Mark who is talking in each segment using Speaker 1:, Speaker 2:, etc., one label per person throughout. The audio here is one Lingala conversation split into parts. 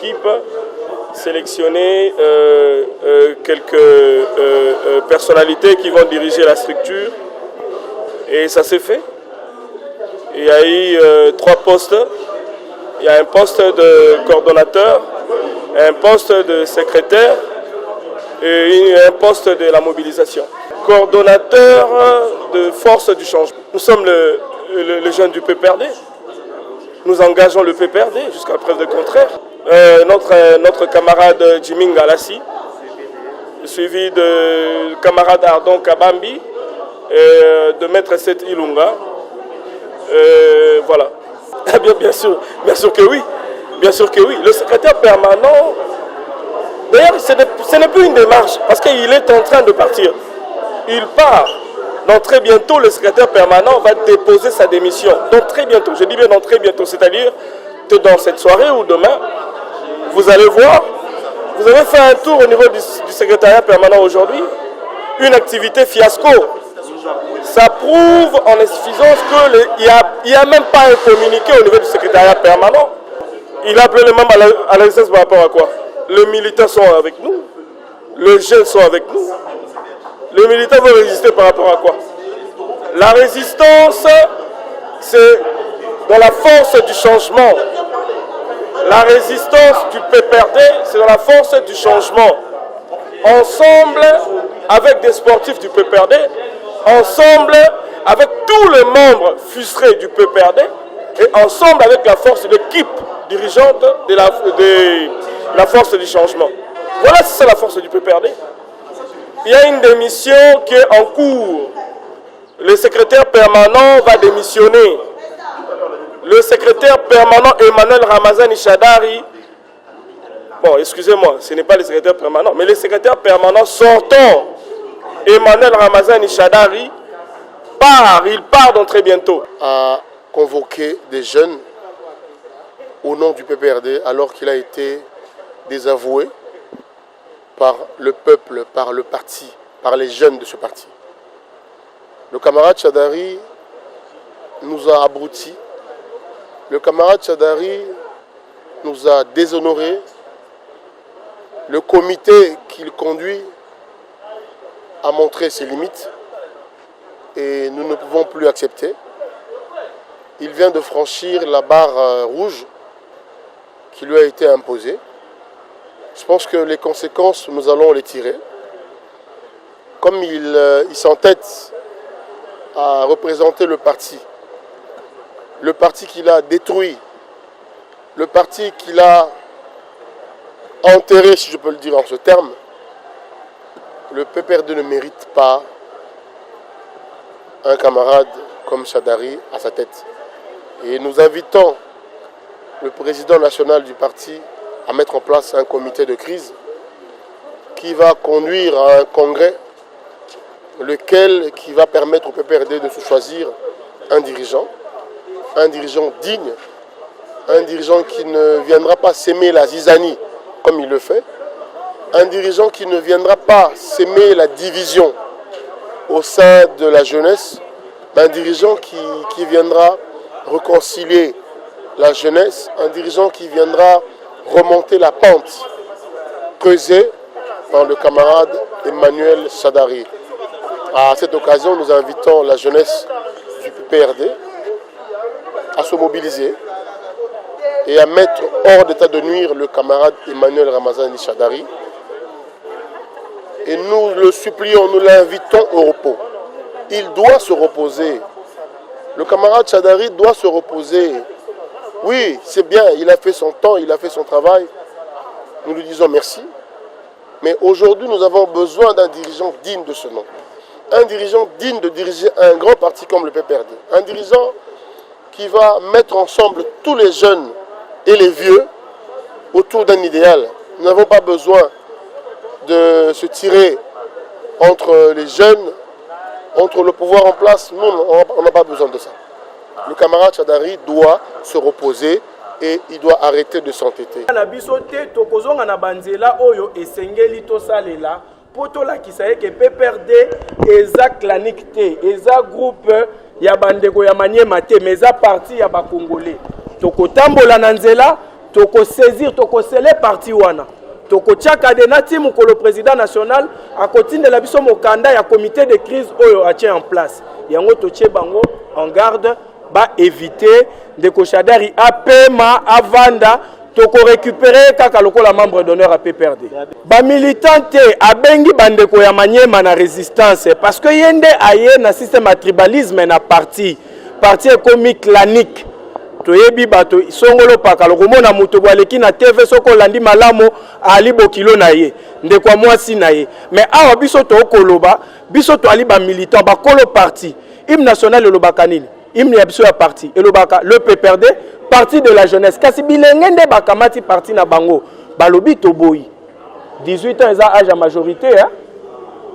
Speaker 1: équipe, sélectionner quelques personnalités qui vont diriger la structure. Et ça s'est fait. Il y a eu 3 postes. Il y a un poste de coordonnateur, un poste de secrétaire et un poste de la mobilisation. Coordonnateur de force du changement. Nous sommes les jeunes du PPRD. Nous engageons le PPRD jusqu'à preuve de contraire. Notre camarade Jimmy Ngalassi, suivi de camarade Ardon Kabambi et de maître Seth Ilunga. Voilà. Bien sûr que oui. Bien sûr que oui. Le secrétaire permanent, d'ailleurs, ce n'est plus une démarche parce qu'il est en train de partir. Il part. Donc très bientôt, le secrétaire permanent va déposer sa démission. Donc très bientôt, je dis bien donc très bientôt, c'est-à-dire que dans cette soirée ou demain, vous allez voir, vous avez fait un tour au niveau du secrétariat permanent aujourd'hui, une activité fiasco. Ça prouve en insuffisance qu'il n'y a même pas un communiqué au niveau du secrétariat permanent. Il a appelé les membres à la résistance par rapport à quoi? Les militants sont avec nous, les jeunes sont avec nous. Les militants vont résister par rapport à quoi? La résistance, c'est dans la force du changement. La résistance du PPRD, c'est dans la force du changement. Ensemble, avec des sportifs du PPRD, ensemble, avec tous les membres frustrés du PPRD, et ensemble avec la force de l'équipe dirigeante de la force du changement. Voilà, c'est ça la force du PPRD. Il y a une démission qui est en cours. Le secrétaire permanent va démissionner. Le secrétaire permanent Emmanuel Ramazani Chadari, bon, excusez-moi, ce n'est pas le secrétaire permanent, mais le secrétaire permanent sortant, Emmanuel Ramazani Chadari, il part donc très bientôt.
Speaker 2: A convoqué des jeunes au nom du PPRD alors qu'il a été désavoué par le peuple, par le parti, par les jeunes de ce parti. Le camarade Chadari nous a abrutis. Le camarade Chadari nous a déshonorés. Le comité qu'il conduit a montré ses limites et nous ne pouvons plus accepter. Il vient de franchir la barre rouge qui lui a été imposée. Je pense que les conséquences, nous allons les tirer. Comme il s'entête à représenter le parti qu'il a détruit, le parti qu'il a enterré, si je peux le dire en ce terme, le PPRD ne mérite pas un camarade comme Chadari à sa tête. Et nous invitons le président national du parti à mettre en place un comité de crise qui va conduire à un congrès qui va permettre au PPRD de se choisir un dirigeant digne, un dirigeant qui ne viendra pas s'aimer la zizanie comme il le fait, un dirigeant qui ne viendra pas s'aimer la division au sein de la jeunesse, un dirigeant qui viendra réconcilier la jeunesse, un dirigeant qui viendra remonter la pente creusée par le camarade Emmanuel Chadari. À cette occasion, nous invitons la jeunesse du PPRD à se mobiliser et à mettre hors d'état de nuire le camarade Emmanuel Ramazani Chadari. Et nous le supplions, nous l'invitons au repos. Il doit se reposer. Le camarade Chadari doit se reposer. Oui, c'est bien, il a fait son temps, il a fait son travail. Nous lui disons merci. Mais aujourd'hui, nous avons besoin d'un dirigeant digne de ce nom. Un dirigeant digne de diriger un grand parti comme le PPRD. Un dirigeant qui va mettre ensemble tous les jeunes et les vieux autour d'un idéal. Nous n'avons pas besoin de se tirer entre les jeunes, entre le pouvoir en place. Nous, on n'a pas besoin de ça. Le camarade Chadari doit se reposer et il doit arrêter de s'entêter.
Speaker 1: Poto la kisaye ke PPRD eza clanique te, eza groupe ya bandeko ya Maniema te, mais eza parti ya ba Congolais. Toko tambola na nzela toko saisir toko sceller parti wana toko tchaka de natimu ko le président national a continué la biso mokanda ya comité de crise oyo a tient en place yango toche bango en garde ba éviter de koshadari apema avanda toko récupérer kaka lokola membre d'honneur à PPRD ba militante abengi bandeko ya Manyema na résistance parce que yende aye na système à tribalisme na parti économique clanique toyebi bato songolo pakalo komona muto bwaleki na TV soko landi malamo ali bokilo na ye ndeko mwasi na ye mais awa biso to koloba biso to ali ba militant ba kolo parti hymne national le lobaka nini hymne ya biso ya parti et lobaka le PPRD parti de la jeunesse kasi bilengende bakamati parti na bango balobi to boyi 18 ans eza âge à majorité hein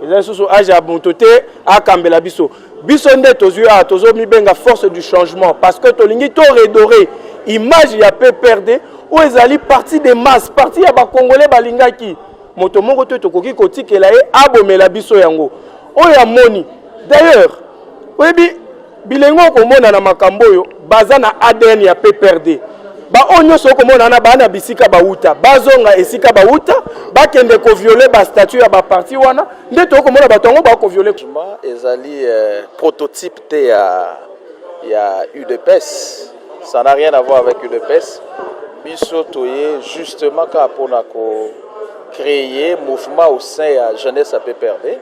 Speaker 1: eza sous âge à bontoté a kambela biso biso nde tozo mibenga force du changement parce que tolingi to redorer image ya PPRD ou ezali parti des masses parti ya ba congolais balingaki moto moko to tokoki kotikela ye abomela biso yango oya moni d'ailleurs oyebi bilengo komona na makambo yo baza na ADN ya PPRD ba onyo soko mona na bana bisika bauta bazonga esika bauta bakende ko violer ba statut ya ba parti wana nde to komona batongo ba ko violer
Speaker 3: ezali prototype te ya UDPS ça n'a rien à voir avec UDPS biso toye justement ka pona ko créer mouvement au sein ya jeunesse à PPRD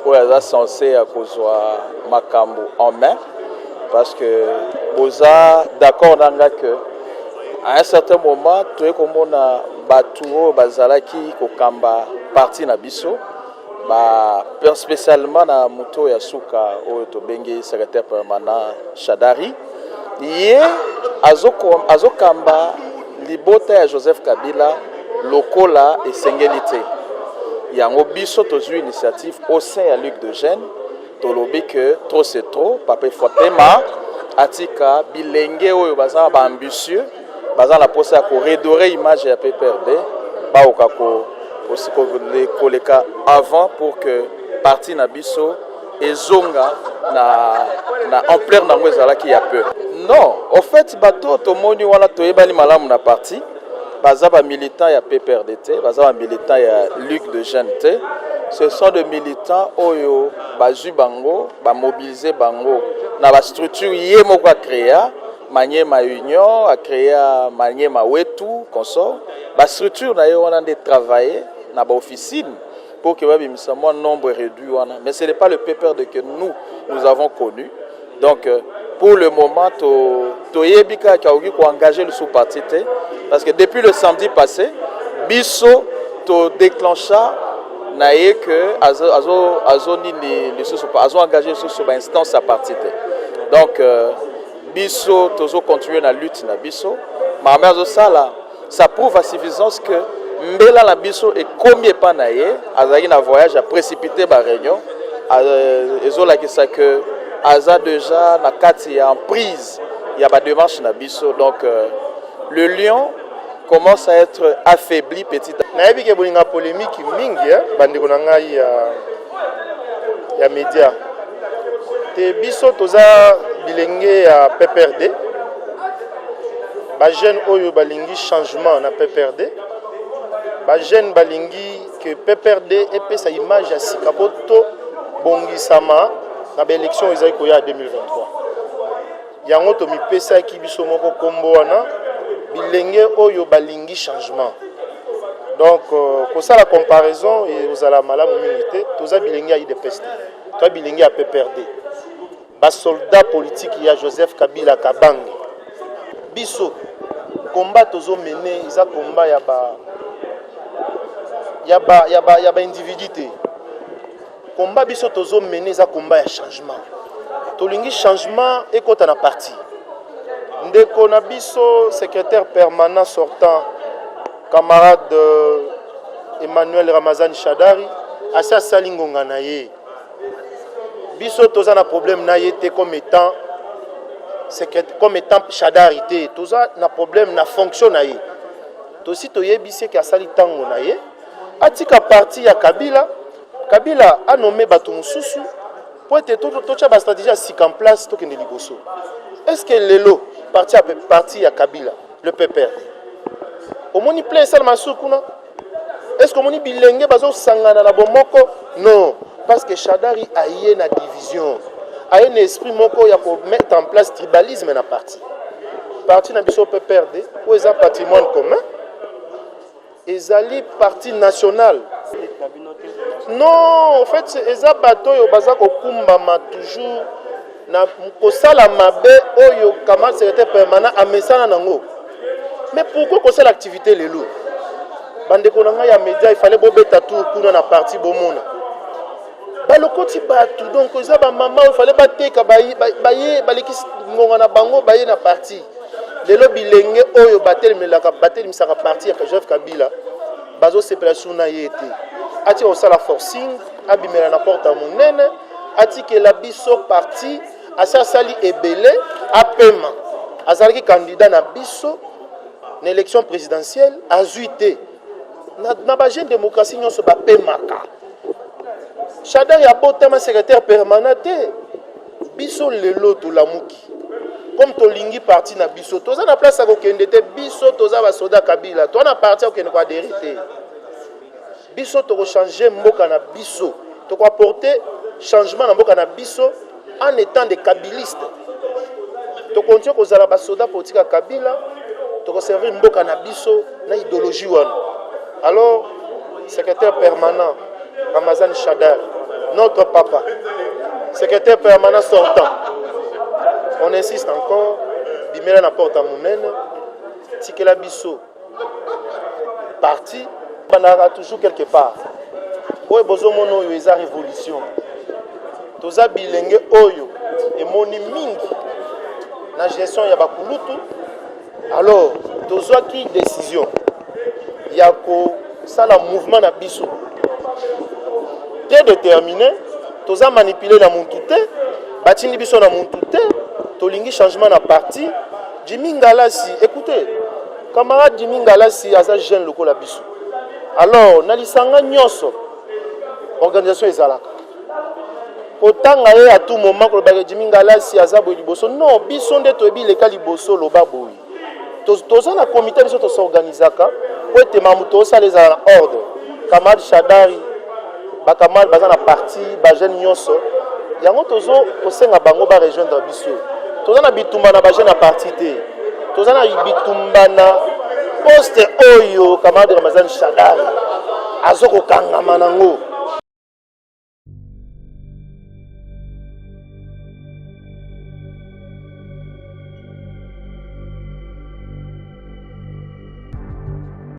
Speaker 3: pour être censé à kozwa makambo en main parce que boza d'accord nanga que à un certain moment tu es comme on a battu bazalaki kokamba parti na biso ba spécialement na muto ya suka o to bengi secrétaire permanent Shadari ye azokamba libota ya Joseph Kabila lokola et sengelité yango biso tozui initiative au sein ya Luc de Gênes tolobi que trop c'est trop papa Fotema atika bilenge oyo baza ba ambitieux baza la posa ko redorer image ya PPRD ba okako aussi ko les koleka avant pour que parti na biso ezonga na ampleur na ngwezala ki ya peu non au fait bato tomoni wana toyebani malamu na parti baza ba militants ya PPRD baza ba militants ya Luc de Gênes ce sont des militants oyo bazu bango ba mobiliser bango na ba structure yé moko créer Manyema Union a créé Manyema Wetu consort ba structure na yo wana de travailler na ba officine pour que ba bimisamo nombre réduit wana mais ce n'est pas le PPRD que nous avons connu donc pour le moment to yebika ka oki ko engager le sous-parti parce que depuis le samedi passé biso to déclencha na ye que azo ni les sous-parti azo engagé sur ba instance à parti donc biso tozo continuer na lutte na biso ma mère sala ça prouve à suffisance que mbela la biso et combien pas na ye azaki na voyage à précipiter ba réunion ezola ki ça que aza déjà na kati en prise il y a ba démarche na biso donc le lion commence à être affaibli petit
Speaker 2: na yebi ke bolinga polémique mingi bandeko na ngai ya média te biso toza bilenge ya PPRD ba jeune oyo balingi changement na PPRD ba jeune balingi que PPRD epesa image ya sikapoto bongisama na ba élection ezali koya 2023 yango to mipesa ki biso moko kombo wana bilenge oyo balingi changement donc ko sala comparaison et ozala malamu mingi te toza bilenge ya UDPS to bilenge ya PPRD ba soldat politique ya Joseph Kabila Kabange biso combat tozo mené isa combat ya ba individualité combat biso tozo mené isa combat ya changement tolingi changement ekota na parti ndeko na biso secrétaire permanent sortant camarade Emmanuel Ramazani Shadari asa salingonga na ye biso toza na problème na yete comme étant Shadari te toza na problème na fonction na ye to si to yebise ki asali tango na ye atika parti ya Kabila a nommé bato mususu pour être tout ba stratégie sik en place to kende liboso est-ce que lelo parti ya Kabila le PPR Omoni plein sale masukuna. Est-ce que omoni bilenge bazo sangana na bomoko? Non, parce que Shadari a eu une division. A un esprit moko ya ko mettre en place tribalisme na parti. Parti na biso peut perdre ou est un patrimoine commun. Ezali parti national. Non, en fait, c'est un bateau yo baza ko kumbama toujours na kosala mabe oyo kama secrétaire permanent a mesana nango. Mais pourquoi qu'on l'activité les loups? Bande konanga ya média, il fallait bobeta tout kuna na parti bomona. Ba le koti batu donc ça ba maman il fallait bateka baye baleki ngonga na bango baye na parti. Lelo bilenge oyo batel melaka batel misaka parti ya Joseph Kabila. Bazo séparation na yete. Ati o sala forcing, abimela na porte monene, ati que la biso parti, asa sali ebele, apema. Azalaki candidat na biso na élection présidentielle, azuité. Na ba jeune démocratie nyonso ba pemaka. Shadari a botama secrétaire permanent te. Biso lelo to lamuki. Comme to lingi parti na biso, toza na place ko kende te biso toza ba soda Kabila. To na parti ko kende ko adérité. Biso to changer mboka na biso. To ko apporter changement na mboka na biso en étant des kabilistes. To continue ko zala ba soda politique Kabila, to ko servir mboka na biso na idéologie wana. Alors, secrétaire permanent Ramazan Shadari, notre papa, secrétaire permanent sortant, on insiste encore, bimela na porte à Mounene, Tikela Bisso, parti, on aura toujours quelque part. Oyo bozo mono yo eza révolution. Toza bilenge oyo et moni mingi na gestion ya bakulutu. Alors, tozwa ki décision. Yako ça la mouvement na biso. Très déterminé, toza manipuler na muntute, batini biso na muntute, tolingi changement na parti. Jimmy Ngalasi, écoutez, camarade Jimmy Ngalasi aza jeune loko la biso. Alors, na lisanga nyonso organisation ezalaka. Otanga ye à tout moment ko ba Jimmy Ngalasi aza bo liboso. Non, biso nde toyebi leka liboso loba boyi. Toza na comité biso to s'organisaka. Pour être mamuto ça les a en ordre. Kamal Shadari, Bakamal baza na parti, ba jeune nyonso. Yango tozo kosenga bango ba rejoindre biso. Toza na bitumba na ba jeune na parti te. Toza na bitumba na poste oyo Kamal de Ramazan Shadari. Azoko kangama nango.